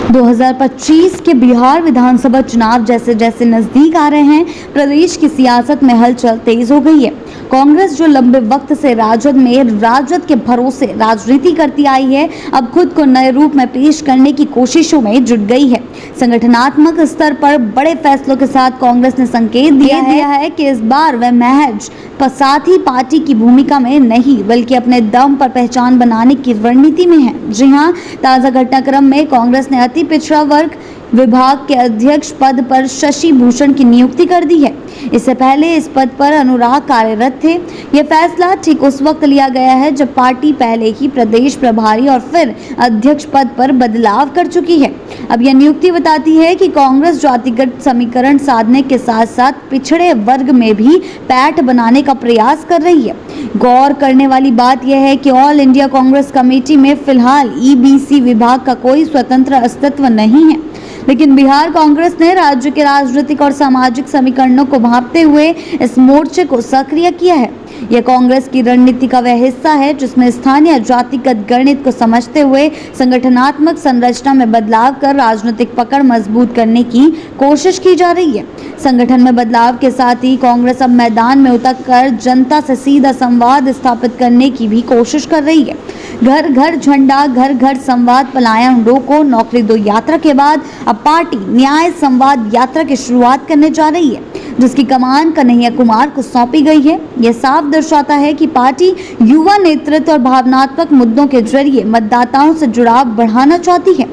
2025 के बिहार विधानसभा चुनाव जैसे जैसे नजदीक आ रहे हैं, प्रदेश की सियासत में हलचल तेज हो गई है। कांग्रेस जो लंबे वक्त से राजद के भरोसे राजनीति करती आई है, अब खुद को नए रूप में पेश करने की कोशिशों में जुट गई है। संगठनात्मक स्तर पर बड़े फैसलों के साथ कांग्रेस ने संकेत दिया है कि इस बार वह महज साथी पार्टी की भूमिका में नहीं बल्कि अपने दम पर पहचान बनाने की रणनीति में है। जी हां, ताजा घटनाक्रम में कांग्रेस ने अति पिछड़ा वर्ग विभाग के अध्यक्ष पद पर शशि भूषण की नियुक्ति कर दी है। इससे पहले इस पद पर अनुराग कार्यरत थे। यह फैसला ठीक उस वक्त लिया गया है जब पार्टी पहले ही प्रदेश प्रभारी और फिर अध्यक्ष पद पर बदलाव कर चुकी है। अब यह नियुक्ति बताती है कि कांग्रेस जातिगत समीकरण साधने के साथ साथ पिछड़े वर्ग में भी पैठ बनाने का प्रयास कर रही है। गौर करने वाली बात यह है कि ऑल इंडिया कांग्रेस कमेटी में फिलहाल ईबीसी विभाग का कोई स्वतंत्र अस्तित्व नहीं है, लेकिन बिहार कांग्रेस ने राज्य के राजनीतिक और सामाजिक समीकरणों को भांपते हुए इस मोर्चे को सक्रिय किया है। यह कांग्रेस की रणनीति का वह हिस्सा है जिसमें स्थानीय जातिगत गणित को समझते हुए संगठनात्मक संरचना में बदलाव कर राजनीतिक पकड़ मजबूत करने की कोशिश की जा रही है। संगठन में बदलाव के साथ ही कांग्रेस अब मैदान में उतरकर जनता से सीधा संवाद स्थापित करने की भी कोशिश कर रही है। घर घर झंडा, घर घर संवाद, पलायन रोको, नौकरी दो यात्रा के बाद अब पार्टी न्याय संवाद यात्रा की शुरुआत करने जा रही है, जिसकी कमान कन्हैया कुमार को सौंपी गई है। यह साफ दर्शाता है कि पार्टी युवा नेतृत्व और भावनात्मक मुद्दों के जरिए मतदाताओं से जुड़ाव बढ़ाना चाहती है।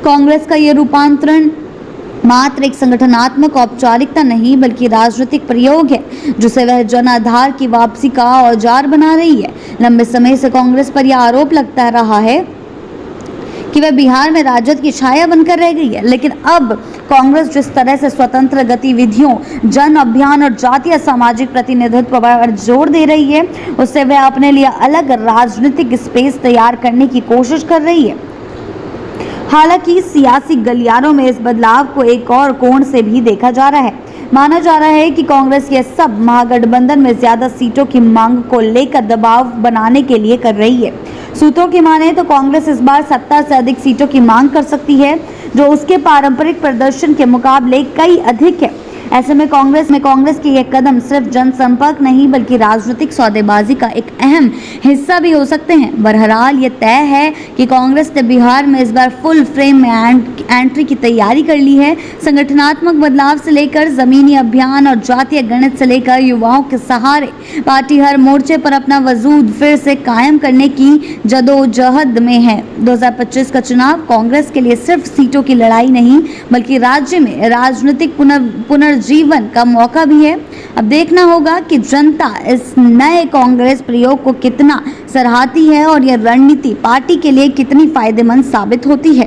कांग्रेस का यह रूपांतरण मात्र एक संगठनात्मक औपचारिकता नहीं बल्कि राजनीतिक प्रयोग है, जिसे वह जन आधार की वापसी का औजार बना रही है। लंबे समय से कांग्रेस पर यह आरोप लगता रहा है कि वह बिहार में राजद की छाया बनकर रह गई है, लेकिन अब कांग्रेस जिस तरह से स्वतंत्र गतिविधियों, जन अभियान और जातीय सामाजिक प्रतिनिधित्व पर जोर दे रही है, उससे वह अपने लिए अलग राजनीतिक स्पेस तैयार करने की कोशिश कर रही है। हालांकि सियासी गलियारों में इस बदलाव को एक और कोण से भी देखा जा रहा है। माना जा रहा है कि कांग्रेस यह सब महागठबंधन में ज्यादा सीटों की मांग को लेकर दबाव बनाने के लिए कर रही है। सूत्रों की माने तो कांग्रेस इस बार 70 से अधिक सीटों की मांग कर सकती है, जो उसके पारंपरिक प्रदर्शन के मुकाबले कई अधिक है। ऐसे में कांग्रेस की यह कदम सिर्फ जनसंपर्क नहीं बल्कि राजनीतिक सौदेबाजी का एक अहम हिस्सा भी हो सकते हैं। बहरहाल ये तय है कि कांग्रेस ने बिहार में इस बार फुल फ्रेम में एंट्री की तैयारी कर ली है। संगठनात्मक बदलाव से लेकर जमीनी अभियान और जातीय गणित से लेकर युवाओं के सहारे पार्टी हर मोर्चे पर अपना वजूद फिर से कायम करने की जदोजहद में है। 2025 का चुनाव कांग्रेस के लिए सिर्फ सीटों की लड़ाई नहीं बल्कि राज्य में राजनीतिक पुनर्जीवन का मौका भी है। अब देखना होगा कि जनता इस नए कांग्रेस प्रयोग को कितना सराहती है और यह रणनीति पार्टी के लिए कितनी फायदेमंद साबित होती है।